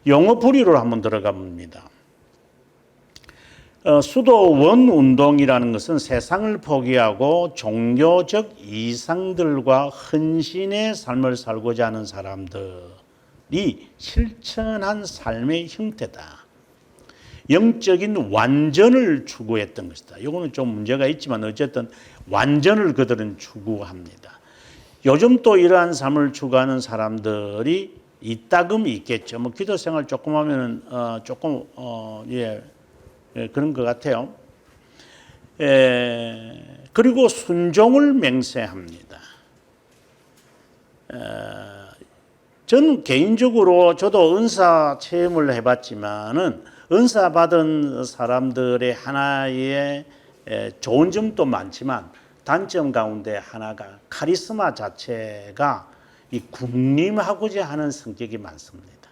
영어 풀이로 한번 들어가 봅니다. 수도원 운동이라는 것은 세상을 포기하고 종교적 이상들과 헌신의 삶을 살고자 하는 사람들이 실천한 삶의 형태다. 영적인 완전을 추구했던 것이다. 이거는 좀 문제가 있지만 어쨌든 완전을 그들은 추구합니다. 요즘 또 이러한 삶을 추구하는 사람들이 이따금 있겠죠. 뭐 기도 생활 조금 하면은 그런 것 같아요. 그리고 순종을 맹세합니다. 저는 개인적으로 저도 은사 체험을 해봤지만은 은사 받은 사람들의 하나의 좋은 점도 많지만 단점 가운데 하나가 카리스마 자체가 이 군림하고자 하는 성격이 많습니다.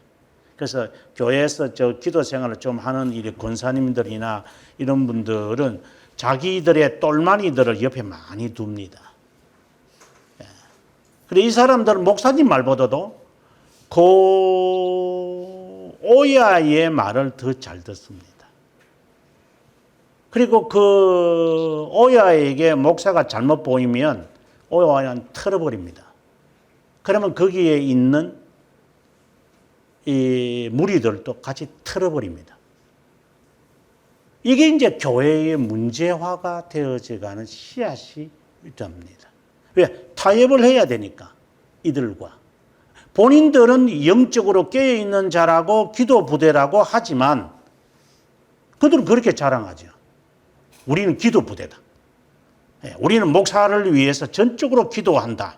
그래서 교회에서 저 기도 생활을 좀 하는 이 권사님들이나 이런 분들은 자기들의 똘마니들을 옆에 많이 둡니다. 그래 이 사람들은 목사님 말보다도 그 오야의 말을 더 잘 듣습니다. 그리고 그 오야에게 목사가 잘못 보이면 오야는 털어버립니다. 그러면 거기에 있는 이 무리들도 같이 털어버립니다. 이게 이제 교회의 문제화가 되어져가는 씨앗이 됩니다. 왜? 타협을 해야 되니까 이들과. 본인들은 영적으로 깨어있는 자라고 기도 부대라고 하지만 그들은 그렇게 자랑하죠. 우리는 기도 부대다. 우리는 목사를 위해서 전적으로 기도한다.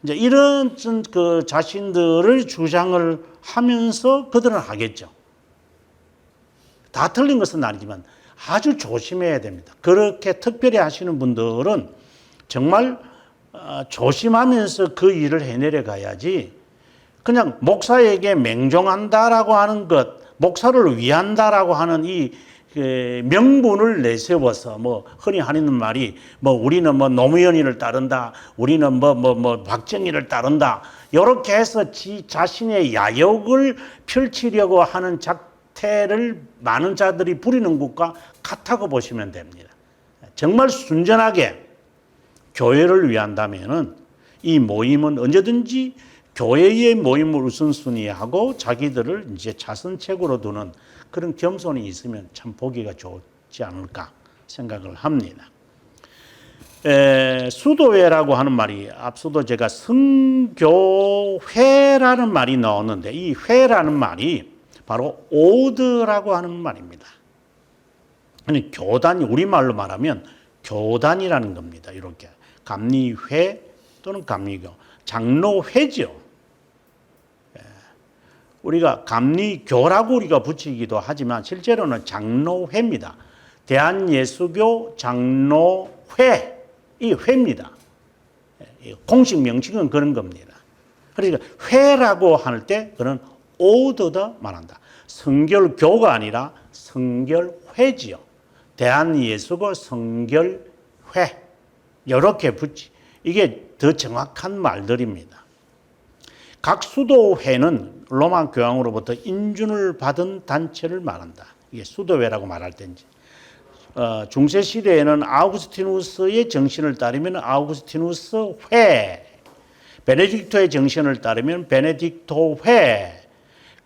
이제 이런 그 자신들을 주장을 하면서 그들은 하겠죠. 다 틀린 것은 아니지만 아주 조심해야 됩니다. 그렇게 특별히 하시는 분들은 정말 조심하면서 그 일을 해내려 가야지 그냥 목사에게 맹종한다라고 하는 것, 목사를 위한다라고 하는 이 명분을 내세워서 뭐 흔히 하는 말이 뭐 우리는 뭐 노무현이를 따른다, 우리는 뭐 박정희를 따른다 이렇게 해서 자신의 야욕을 펼치려고 하는 작태를 많은 자들이 부리는 것과 같다고 보시면 됩니다. 정말 순전하게 교회를 위한다면은 이 모임은 언제든지 교회의 모임을 우선순위하고 자기들을 이제 자선책으로 두는 그런 겸손이 있으면 참 보기가 좋지 않을까 생각을 합니다. 수도회라고 하는 말이 앞서도 제가 성교회라는 말이 나오는데 이 회라는 말이 바로 오드라고 하는 말입니다. 아니 교단이 우리말로 말하면 교단이라는 겁니다. 이렇게 감리회 또는 감리교 장로회죠. 우리가 감리교라고 우리가 붙이기도 하지만 실제로는 장로회입니다. 대한예수교 장로회 이 회입니다. 공식 명칭은 그런 겁니다. 그러니까 회라고 할 때 그는 오더다 말한다. 성결교가 아니라 성결회지요. 대한예수교 성결회 이렇게 붙이 이게 더 정확한 말들입니다. 각 수도회는 로마 교황으로부터 인준을 받은 단체를 말한다. 이게 수도회라고 말할 때인지. 중세 시대에는 아우구스티누스의 정신을 따르면 아우구스티누스 회, 베네딕토의 정신을 따르면 베네딕토 회,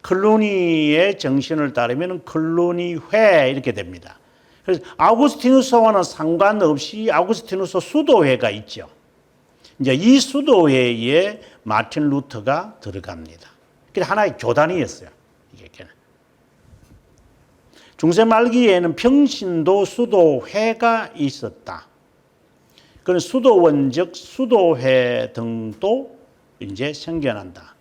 클루니의 정신을 따르면 클루니 회 이렇게 됩니다. 그래서 아우구스티누스와는 상관없이 아우구스티누스 수도회가 있죠. 이제 이 수도회에 마틴 루터가 들어갑니다. 그게 하나의 교단이었어요. 이게 중세 말기에는 평신도 수도회가 있었다. 그런 수도원적 수도회 등도 이제 생겨난다.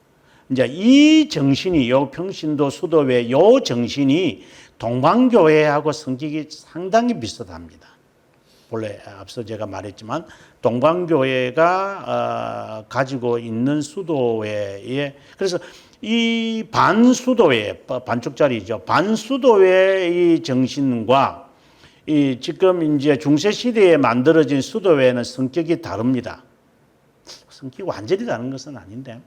이제 이 정신이 요 평신도 수도회 요 정신이 동방교회하고 성격이 상당히 비슷합니다. 원래 앞서 제가 말했지만 동방교회가 가지고 있는 수도회에 그래서 이 반수도회 반쪽짜리죠. 반수도회의 정신과 이 지금 이제 중세 시대에 만들어진 수도회는 성격이 다릅니다. 성격이 완전히 다른 것은 아닌데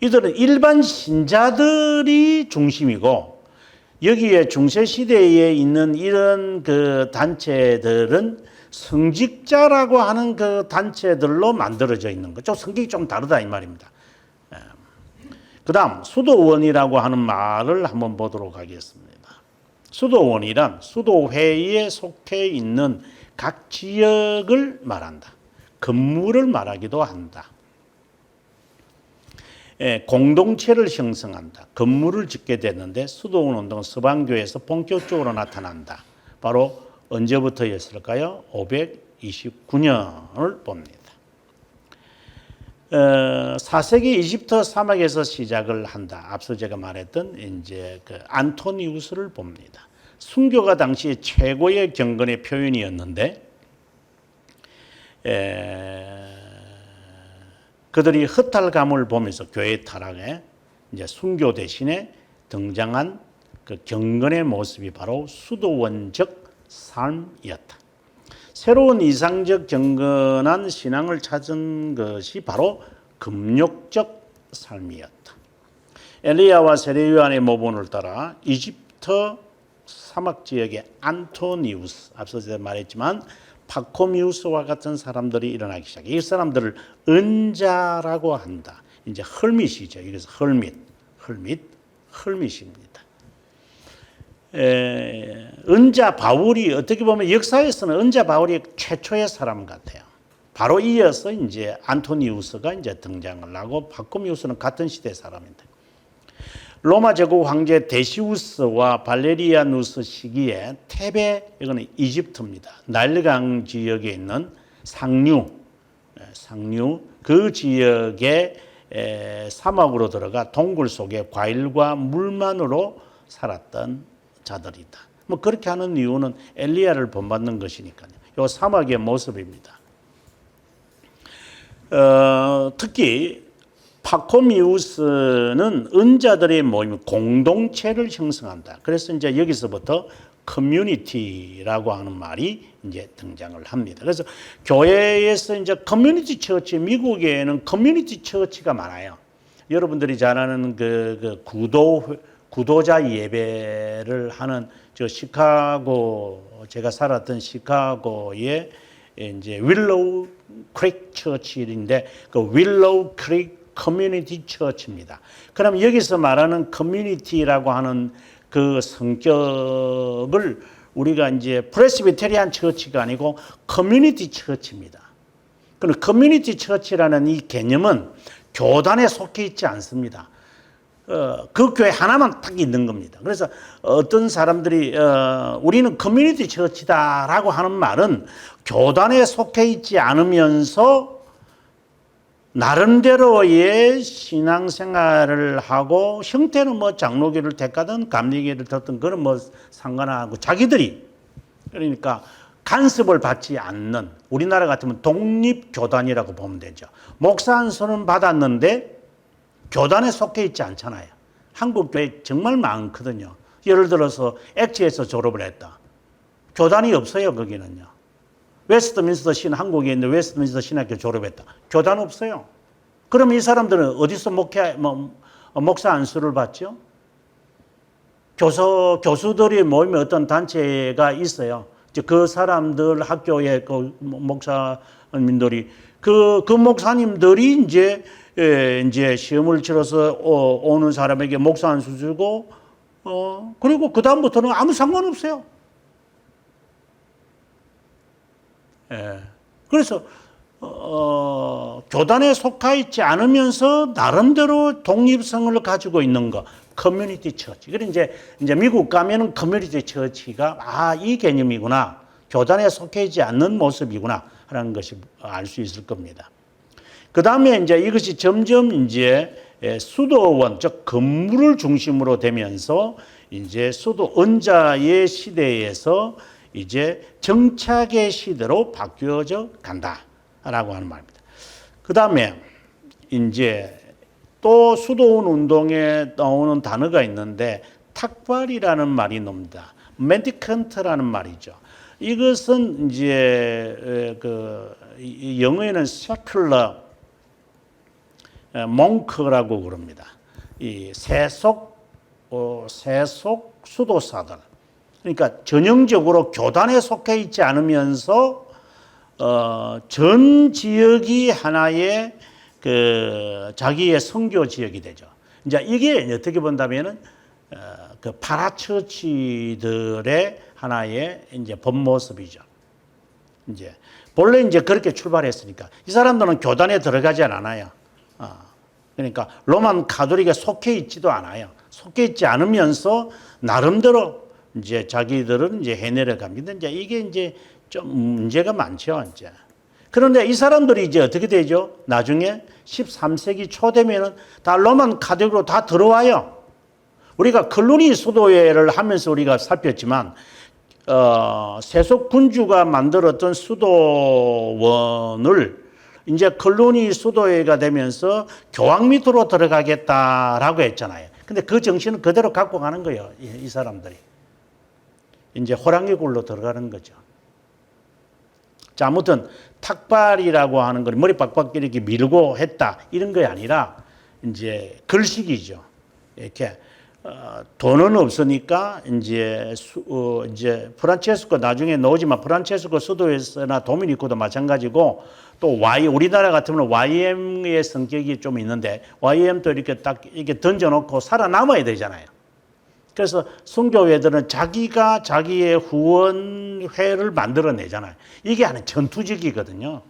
이들은 일반 신자들이 중심이고 여기에 중세시대에 있는 이런 그 단체들은 성직자라고 하는 그 단체들로 만들어져 있는 거죠. 성격이 좀 다르다 이 말입니다. 그 다음 수도원이라고 하는 말을 한번 보도록 하겠습니다. 수도원이란 수도회에 속해 있는 각 지역을 말한다. 건물을 말하기도 한다. 공동체를 형성한다. 건물을 짓게 되는데 수도원 운동은 서방교에서 본격적으로 나타난다. 바로 언제부터였을까요? 529년을 봅니다. 4세기 이집트 사막에서 시작을 한다. 앞서 제가 말했던 이제 그 안토니우스를 봅니다. 순교가 당시 최고의 경건의 표현이었는데 그들이 허탈감을 보면서 교회 타락에 이제 순교 대신에 등장한 그 경건의 모습이 바로 수도원적 삶이었다. 새로운 이상적 경건한 신앙을 찾은 것이 바로 금욕적 삶이었다. 엘리야와 세례요한의 모본을 따라 이집트 사막 지역의 안토니우스, 앞서 제가 말했지만 파코미우스와 같은 사람들이 일어나기 시작해. 이 사람들을 은자라고 한다. 이제 헐밋이죠. 그래서 헐밋입니다. 은자 바울이 어떻게 보면 역사에서는 은자 바울이 최초의 사람 같아요. 바로 이어서 이제 안토니우스가 이제 등장을 하고 파코미우스는 같은 시대 사람인데 로마 제국 황제 데시우스와 발레리아누스 시기에 테베, 이거는 이집트입니다. 나일강 지역에 있는 상류 그 지역의 사막으로 들어가 동굴 속에 과일과 물만으로 살았던 자들이다. 뭐 그렇게 하는 이유는 엘리야를 본받는 것이니까요. 이 사막의 모습입니다. 특히 파코미우스는 은자들의 모임, 공동체를 형성한다. 그래서 이제 여기서부터 커뮤니티라고 하는 말이 이제 등장을 합니다. 그래서 교회에서 이제 커뮤니티 처치, 미국에는 커뮤니티 처치가 많아요. 여러분들이 잘 아는 그 구도자 예배를 하는 저 시카고, 제가 살았던 시카고의 이제 윌로우 크릭 처치인데 그 윌로우 크릭 커뮤니티 처치입니다. 그럼 여기서 말하는 커뮤니티라고 하는 그 성격을 우리가 이제 프레스비테리안 처치가 아니고 커뮤니티 처치입니다. 그럼 커뮤니티 처치라는 이 개념은 교단에 속해 있지 않습니다. 그 교회 하나만 딱 있는 겁니다. 그래서 어떤 사람들이 우리는 커뮤니티 처치다라고 하는 말은 교단에 속해 있지 않으면서 나름대로의 신앙생활을 하고 형태는 뭐 장로교를 택하든 감리교를 듣든 그런 뭐 상관하고 자기들이 그러니까 간섭을 받지 않는 우리나라 같으면 독립교단이라고 보면 되죠. 목사 안수는 받았는데 교단에 속해 있지 않잖아요. 한국 교회 정말 많거든요. 예를 들어서 엑지에서 졸업을 했다. 교단이 없어요. 거기는요. 웨스트민스터 한국에 있는 웨스트민스터 신학교 졸업했다. 교단 없어요. 그럼 이 사람들은 어디서 목사 안수를 받죠? 교수들이 모이면 어떤 단체가 있어요. 그 사람들 학교의 그 목사님들이 그 목사님들이 이제 시험을 치러서 오는 사람에게 목사 안수 주고 그리고 그 다음부터는 아무 상관없어요. 그래서 교단에 속해 있지 않으면서 나름대로 독립성을 가지고 있는 거 커뮤니티 처치. 그래 이제 미국 가면은 커뮤니티 처치가 이 개념이구나. 교단에 속해 있지 않는 모습이구나 하는 것이 알 수 있을 겁니다. 그 다음에 이제 이것이 점점 이제 수도원, 즉 건물을 중심으로 되면서 이제 수도 은자의 시대에서 이제 정착의 시대로 바뀌어져 간다라고 하는 말입니다. 그 다음에 이제 또 수도원 운동에 나오는 단어가 있는데 탁발이라는 말이 나옵니다. 멘디컨트라는 말이죠. 이것은 이제 그 영어에는 secular 몽크라고 그럽니다. 이 세속 수도사들. 그러니까 전형적으로 교단에 속해 있지 않으면서 전 지역이 하나의 그 자기의 선교 지역이 되죠. 이제 이게 어떻게 본다면은 그 파라처치들의 하나의 이제 본 모습이죠. 이제 본래 이제 그렇게 출발했으니까 이 사람들은 교단에 들어가지 않아요. 그러니까 로만 가톨릭에 속해 있지도 않아요. 속해 있지 않으면서 나름대로 이제 자기들은 이제 해내려 갑니다. 이제 이게 이제 좀 문제가 많죠, 이제. 그런데 이 사람들이 이제 어떻게 되죠? 나중에 13세기 초 되면은 다 로만 가톨릭으로 다 들어와요. 우리가 클루니 수도회를 하면서 우리가 살폈지만, 세속 군주가 만들었던 수도원을 이제 클루니 수도회가 되면서 교황 밑으로 들어가겠다라고 했잖아요. 근데 그 정신은 그대로 갖고 가는 거예요, 이 사람들이. 이제 호랑이 굴로 들어가는 거죠. 자, 아무튼 탁발이라고 하는 건 머리 빡빡 이렇게 밀고 했다 이런 게 아니라 이제 글식이죠. 이렇게 돈은 없으니까 이제 프란체스코 나중에 나오지만 프란체스코 수도에서나 도미니코도 마찬가지고 또 우리나라 같으면 YM의 성격이 좀 있는데 YM도 이렇게 딱 이렇게 던져놓고 살아남아야 되잖아요. 그래서 선교회들은 자기가 자기의 후원회를 만들어내잖아요. 이게 하는 전투적이거든요.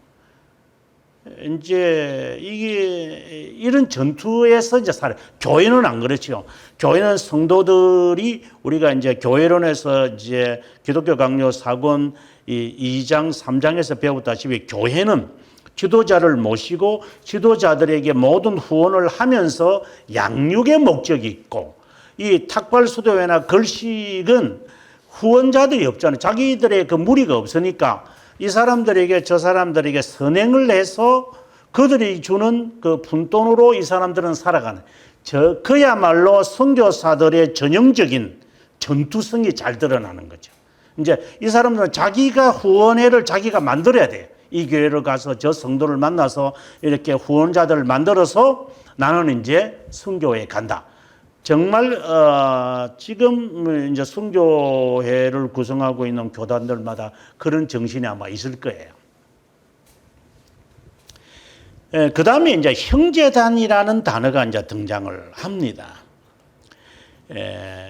이제 이게 이런 전투에서 이제 살아요. 교회는 안 그렇죠. 교회는 성도들이 우리가 이제 교회론에서 이제 기독교 강요 사권 2장 3장에서 배웠다시피 교회는 지도자를 모시고 지도자들에게 모든 후원을 하면서 양육의 목적이 있고 이 탁발수도회나 걸식은 후원자들이 없잖아요. 자기들의 그 무리가 없으니까 이 사람들에게 저 사람들에게 선행을 해서 그들이 주는 그 푼돈으로 이 사람들은 살아가는 그야말로 선교사들의 전형적인 전투성이 잘 드러나는 거죠. 이제 이 사람들은 자기가 후원회를 자기가 만들어야 돼요. 이 교회를 가서 저 성도를 만나서 이렇게 후원자들을 만들어서 나는 이제 선교회에 간다. 정말 지금 이제 선교회를 구성하고 있는 교단들마다 그런 정신이 아마 있을 거예요. 그 다음에 이제 형제단이라는 단어가 이제 등장을 합니다.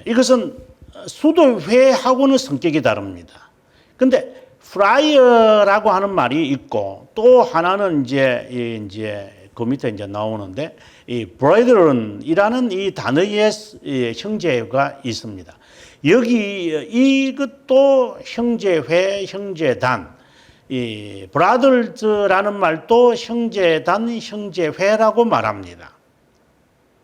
이것은 수도회하고는 성격이 다릅니다. 근데 프라이어라고 하는 말이 있고 또 하나는 이제 그 밑에 이제 나오는데 이 브레드런이라는 이 단어의 형제가 있습니다. 여기 이것도 형제회, 형제단, 이 브라더즈라는 말도 형제단, 형제회라고 말합니다.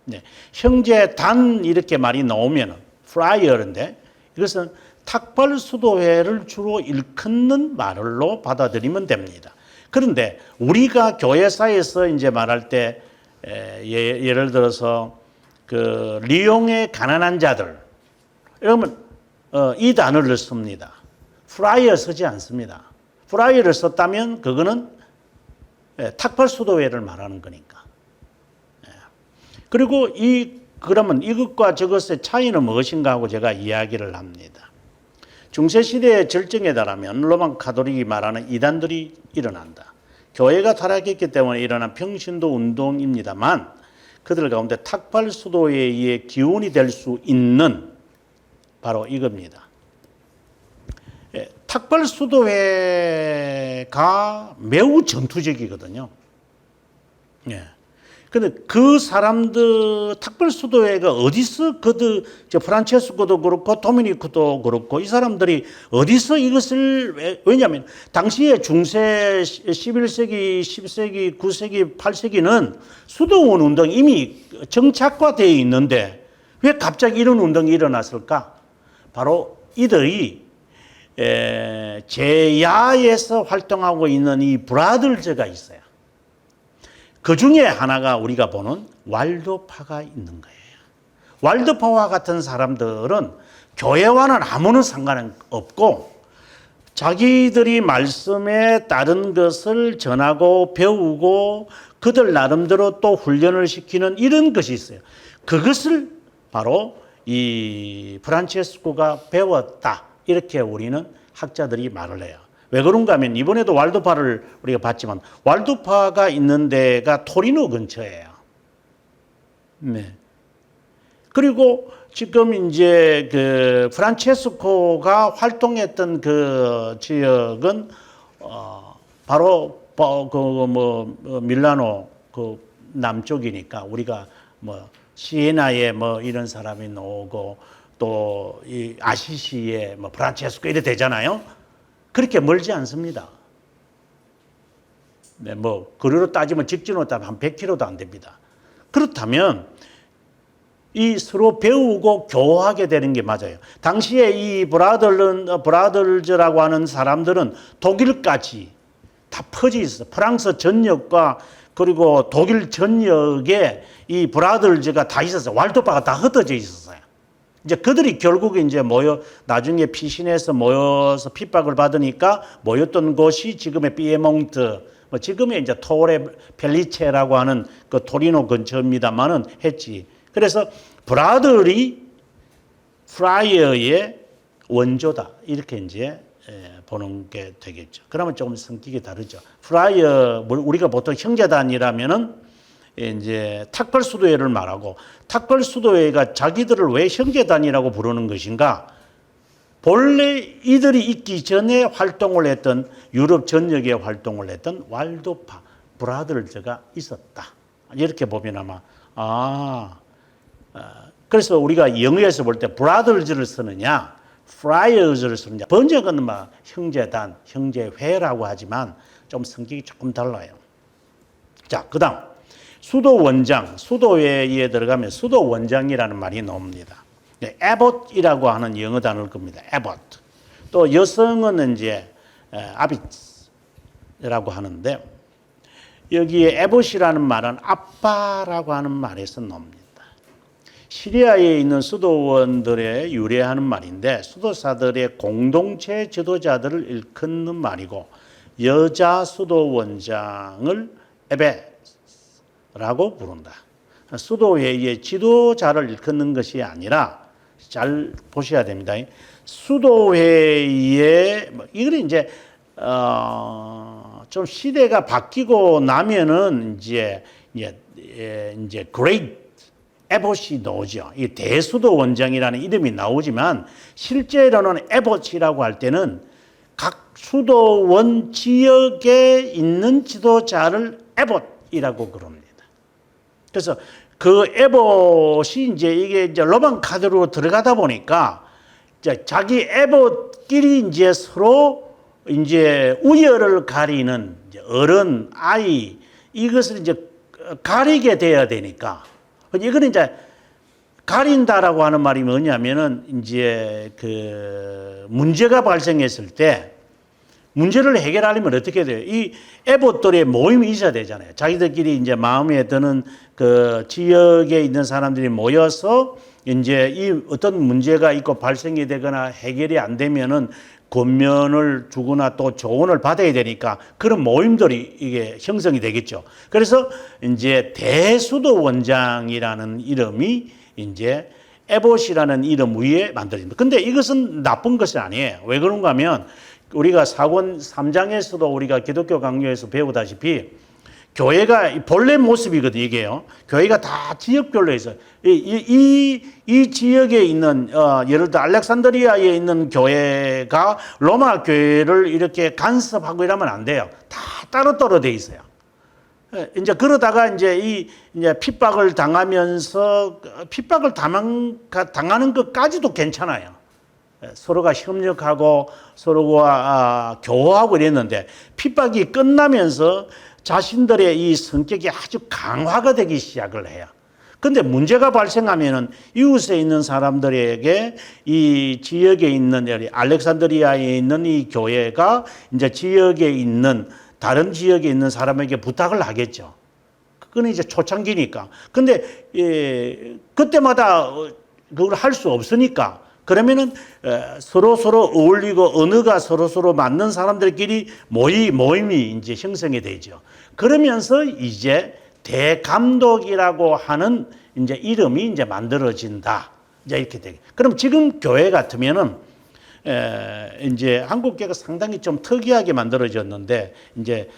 네, 형제단 이렇게 말이 나오면은 프라이어인데 이것은 탁발수도회를 주로 일컫는 말로 받아들이면 됩니다. 그런데 우리가 교회사에서 이제 말할 때 예를 들어서 그 리옹의 가난한 자들 이러면 이 단어를 씁니다. 프라이어 쓰지 않습니다. 프라이어를 썼다면 그거는 탁발수도회를 말하는 거니까. 그리고 그러면 이것과 저것의 차이는 무엇인가 하고 제가 이야기를 합니다. 중세시대의 절정에 달하면 로만 가톨릭이 말하는 이단들이 일어난다. 교회가 타락했기 때문에 일어난 평신도 운동입니다만 그들 가운데 탁발수도회의 기운이 될 수 있는 바로 이겁니다. 탁발수도회가 매우 전투적이거든요. 근데 그 사람들 탁발수도회가 어디서 프란체스코도 그렇고 도미니코도 그렇고 이 사람들이 어디서 이것을 왜냐하면 당시에 중세 11세기, 10세기, 9세기, 8세기는 수도원 운동이 이미 정착화되어 있는데 왜 갑자기 이런 운동이 일어났을까? 바로 이들이 제야에서 활동하고 있는 이 브라들즈가 있어요. 그 중에 하나가 우리가 보는 왈도파가 있는 거예요. 왈도파와 같은 사람들은 교회와는 아무런 상관은 없고 자기들이 말씀에 따른 것을 전하고 배우고 그들 나름대로 또 훈련을 시키는 이런 것이 있어요. 그것을 바로 이 프란체스코가 배웠다. 이렇게 우리는 학자들이 말을 해요. 왜 그런가 하면 이번에도 왈도파를 우리가 봤지만 왈도파가 있는 데가 토리노 근처예요. 네. 그리고 지금 이제 그 프란체스코가 활동했던 그 지역은 바로 그 밀라노 그 남쪽이니까 우리가 뭐 시에나에 뭐 이런 사람이 나오고 또 이 아시시에 뭐 프란체스코 이래 되잖아요. 그렇게 멀지 않습니다. 네, 뭐 거리로 따지면 직진으로 따지면 한 100km도 안 됩니다. 그렇다면 이 서로 배우고 교화하게 되는 게 맞아요. 당시에 이 브라들즈라고 하는 사람들은 독일까지 다 퍼져 있어. 프랑스 전역과 그리고 독일 전역에 이 브라들즈가 다 있었어요. 왈도파가 다 흩어져 있었어요. 이제 그들이 결국에 이제 나중에 피신해서 모여서 핍박을 받으니까 모였던 곳이 지금의 피에몽트, 지금의 이제 토레 펠리체라고 하는 그 토리노 근처입니다만은 했지. 그래서 브라들이 프라이어의 원조다. 이렇게 이제 보는 게 되겠죠. 그러면 조금 성격이 다르죠. 프라이어, 우리가 보통 형제단이라면은 이제 탁벌 수도회를 말하고 탁벌 수도회가 자기들을 왜 형제단이라고 부르는 것인가? 본래 이들이 있기 전에 활동을 했던 유럽 전역에 활동을 했던 왈도파 브라들즈가 있었다. 이렇게 보면 아마 그래서 우리가 영어에서 볼 때 브라들즈를 쓰느냐 프라이어즈를 쓰느냐 번역은 막 형제단, 형제회라고 하지만 좀 성격이 조금 달라요. 자, 그다음 수도 원장, 수도회에 들어가면 수도 원장이라는 말이 나옵니다. 에봇이라고 하는 영어 단어일 겁니다. 에봇. 또 여성은 이제 아비츠라고 하는데 여기에 에봇이라는 말은 아빠라고 하는 말에서 나옵니다. 시리아에 있는 수도원들에 유래하는 말인데 수도사들의 공동체 지도자들을 일컫는 말이고 여자 수도원장을 에베라고 부른다. 수도회의 지도자를 일컫는 것이 아니라 잘 보셔야 됩니다. 수도회의에 이걸 이제 좀 시대가 바뀌고 나면은 이제 great 에봇이 나오죠. 이 대수도 원장이라는 이름이 나오지만 실제로는 에봇이라고 할 때는 각 수도원 지역에 있는 지도자를 에봇이라고 그럽니다. 그래서 그 에봇이 이게 로만 카드로 들어가다 보니까 자기 에봇끼리 이제 서로 이제 우열을 가리는 어른, 아이 이것을 이제 가리게 돼야 되니까 이거는 이제 가린다라고 하는 말이 뭐냐면은 이제 그 문제가 발생했을 때 문제를 해결하려면 어떻게 돼요? 이 에봇들의 모임이 있어야 되잖아요. 자기들끼리 이제 마음에 드는 그 지역에 있는 사람들이 모여서 이제 이 어떤 문제가 있고 발생이 되거나 해결이 안 되면은 권면을 주거나 또 조언을 받아야 되니까 그런 모임들이 이게 형성이 되겠죠. 그래서 이제 대수도 원장이라는 이름이 이제 에봇이라는 이름 위에 만들어집니다. 근데 이것은 나쁜 것이 아니에요. 왜 그런가 하면 우리가 사권 3장에서도 우리가 기독교 강요에서 배우다시피 교회가 본래 모습이거든요, 이게요. 교회가 다 지역별로 있어요. 이 지역에 있는, 예를 들어 알렉산드리아에 있는 교회가 로마 교회를 이렇게 간섭하고 이러면 안 돼요. 다 따로따로 돼 있어요. 이제 그러다가 이제 이제 핍박을 당하면서 핍박을 당하는 것까지도 괜찮아요. 서로가 협력하고 서로가 교화하고 이랬는데 핍박이 끝나면서 자신들의 이 성격이 아주 강화가 되기 시작을 해요. 근데 문제가 발생하면은 이웃에 있는 사람들에게 이 지역에 있는 알렉산드리아에 있는 이 교회가 이제 지역에 있는 다른 지역에 있는 사람에게 부탁을 하겠죠. 그건 이제 초창기니까. 근데 그때마다 그걸 할 수 없으니까 그러면은 서로 어울리고 언어가 서로 맞는 사람들끼리 모임이 이제 형성이 되죠. 그러면서 이제 대감독이라고 하는 이제 이름이 이제 만들어진다. 이제 이렇게 되게. 그럼 지금 교회 같으면은 이제 한국 교회가 상당히 좀 특이하게 만들어졌는데 이제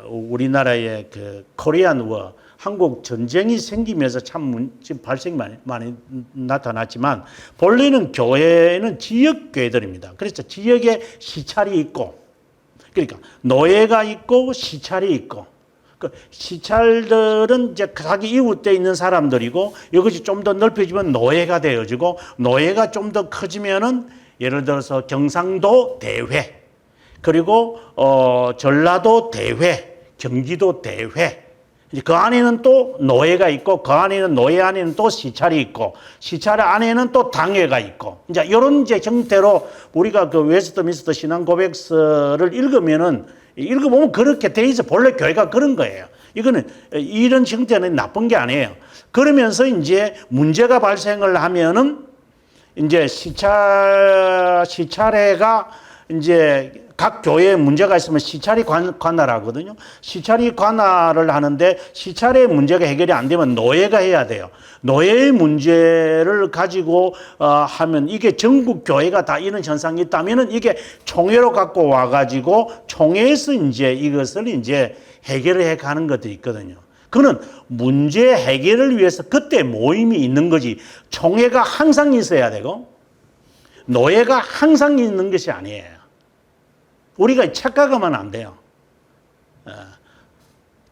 우리나라의 그 코리안 워 한국 전쟁이 생기면서 참 지금 발생이 많이 나타났지만 본래는 교회는 지역 교회들입니다. 그래서 지역에 시찰이 있고 그러니까 노예가 있고 시찰이 있고 그 시찰들은 이제 자기 이웃에 있는 사람들이고 이것이 좀 더 넓혀지면 노예가 되어지고 노예가 좀 더 커지면은 예를 들어서 경상도 대회 그리고 전라도 대회 경기도 대회 그 안에는 또 노예가 있고 그 안에는 노예 안에는 또 시찰이 있고 시찰 안에는 또 당회가 있고 이제 이런 이제 형태로 우리가 그 웨스트민스터 신앙 고백서를 읽어보면 그렇게 돼 있어. 본래 교회가 그런 거예요. 이거는 이런 형태는 나쁜 게 아니에요. 그러면서 이제 문제가 발생을 하면은 이제 시찰회가 이제 각 교회에 문제가 있으면 시찰이 관할하거든요. 시찰이 관할을 하는데 시찰의 문제가 해결이 안 되면 노예가 해야 돼요. 노예의 문제를 가지고 하면 이게 전국 교회가 다 이런 현상이 있다면은 이게 총회로 갖고 와가지고 총회에서 이제 이것을 이제 해결을 해 가는 것들이 있거든요. 그는 문제 해결을 위해서 그때 모임이 있는 거지 총회가 항상 있어야 되고 노예가 항상 있는 것이 아니에요. 우리가 착각하면 안 돼요.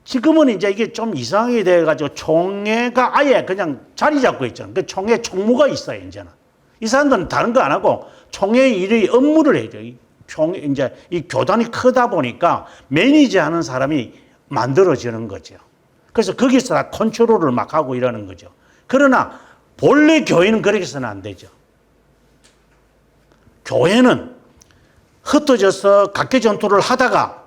지금은 이제 이게 좀 이상하게 돼가지고 총회가 아예 그냥 자리 잡고 있잖아요. 그 총회 총무가 있어요, 이제는. 이 사람들은 다른 거 안 하고 총회의 일의 업무를 해죠. 이제 이 교단이 크다 보니까 매니저 하는 사람이 만들어지는 거죠. 그래서 거기서 다 컨트롤을 막 하고 이러는 거죠. 그러나 본래 교회는 그렇게 해서는 안 되죠. 교회는 흩어져서 각계 전투를 하다가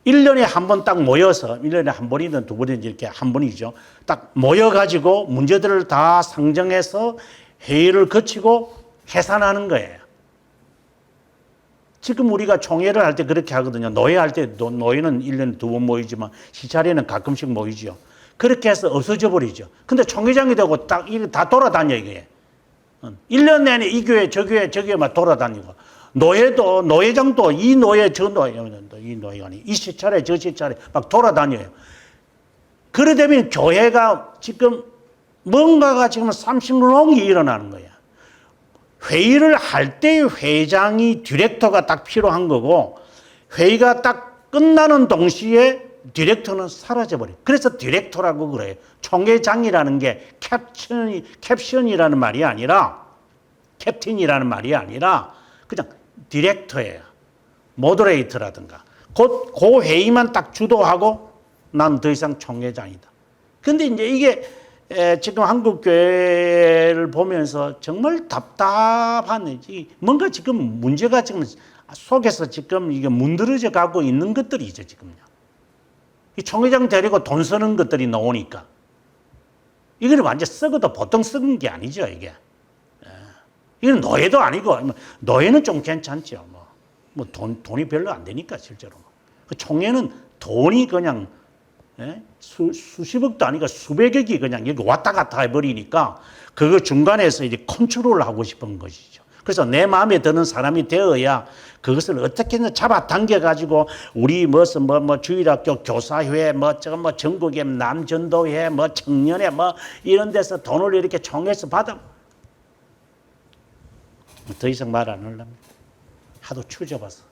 1년에 한 번 딱 모여서 1년에 한 번이든 두 번이든 이렇게 한 번이죠. 딱 모여가지고 문제들을 다 상정해서 회의를 거치고 해산하는 거예요. 지금 우리가 총회를 할 때 그렇게 하거든요. 노예할 때 노예는 1년에 두 번 모이지만 시찰에는 가끔씩 모이죠. 그렇게 해서 없어져 버리죠. 근데 총회장이 되고 딱 다 돌아다녀 이게. 1년 내내 이 교회 저 교회만 돌아다니고 노예도 노예장도 이 노예 저 노예 이 노예가 아니 이 시찰에 저 시찰에 막 돌아다녀요. 그러되면 교회가 지금 뭔가가 지금 삼심롱이 일어나는 거야. 회의를 할 때 회장이 디렉터가 딱 필요한 거고 회의가 딱 끝나는 동시에 디렉터는 사라져버려요. 그래서 디렉터라고 그래요. 총회장이라는 게 캡션이라는 말이 아니라 캡틴이라는 말이 아니라 그냥 디렉터예요. 모더레이터라든가. 그 회의만 딱 주도하고 난 더 이상 총회장이다. 근데 이제 이게 지금 한국 교회를 보면서 정말 답답한 뭔가 지금 문제가 지금 속에서 지금 이게 문드러져 가고 있는 것들이죠, 지금요. 이 총회장 데리고 돈 쓰는 것들이 나오니까. 이거는 완전 썩어도 보통 썩은 게 아니죠, 이게. 이건 노예도 아니고, 노예는 좀 괜찮죠. 돈이 별로 안 되니까, 실제로. 그 총회는 돈이 그냥, 수십억도 아니고 수백억이 그냥 여기 왔다 갔다 해버리니까, 그거 중간에서 이제 컨트롤을 하고 싶은 것이죠. 그래서 내 마음에 드는 사람이 되어야 그것을 어떻게든 잡아당겨가지고, 우리 주일학교 교사회, 전국의 남전도회, 청년회, 이런 데서 돈을 이렇게 총회에서 받아. 더 이상 말 안 하려면 하도 추잡아서.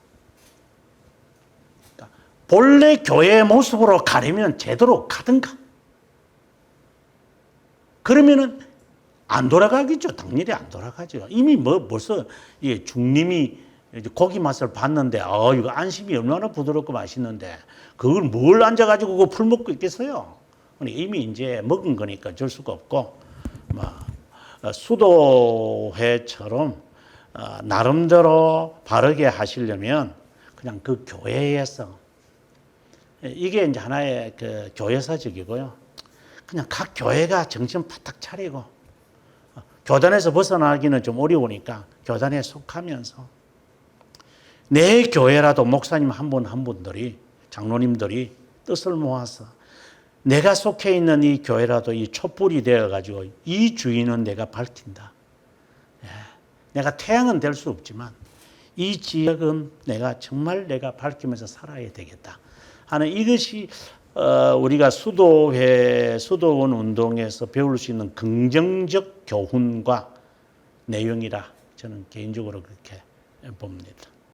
그러니까 본래 교회의 모습으로 가려면 제대로 가든가. 그러면은 안 돌아가겠죠. 당연히 안 돌아가죠. 이미 벌써 중님이 고기 맛을 봤는데, 이거 안심이 얼마나 부드럽고 맛있는데, 그걸 뭘 앉아가지고 그거 풀 먹고 있겠어요. 이미 이제 먹은 거니까 줄 수가 없고, 수도회처럼 나름대로 바르게 하시려면 그냥 그 교회에서 이게 이제 하나의 그 교회사직이고요. 그냥 각 교회가 정신 바짝 차리고 교단에서 벗어나기는 좀 어려우니까 교단에 속하면서 내 교회라도 목사님 한 분 한 분들이, 장로님들이 뜻을 모아서 내가 속해 있는 이 교회라도 이 촛불이 되어가지고 이 주인은 내가 밝힌다. 내가 태양은 될 수 없지만 이 지역은 내가 정말 내가 밝히면서 살아야 되겠다 하는 이것이 우리가 수도원 운동에서 배울 수 있는 긍정적 교훈과 내용이라 저는 개인적으로 그렇게 봅니다.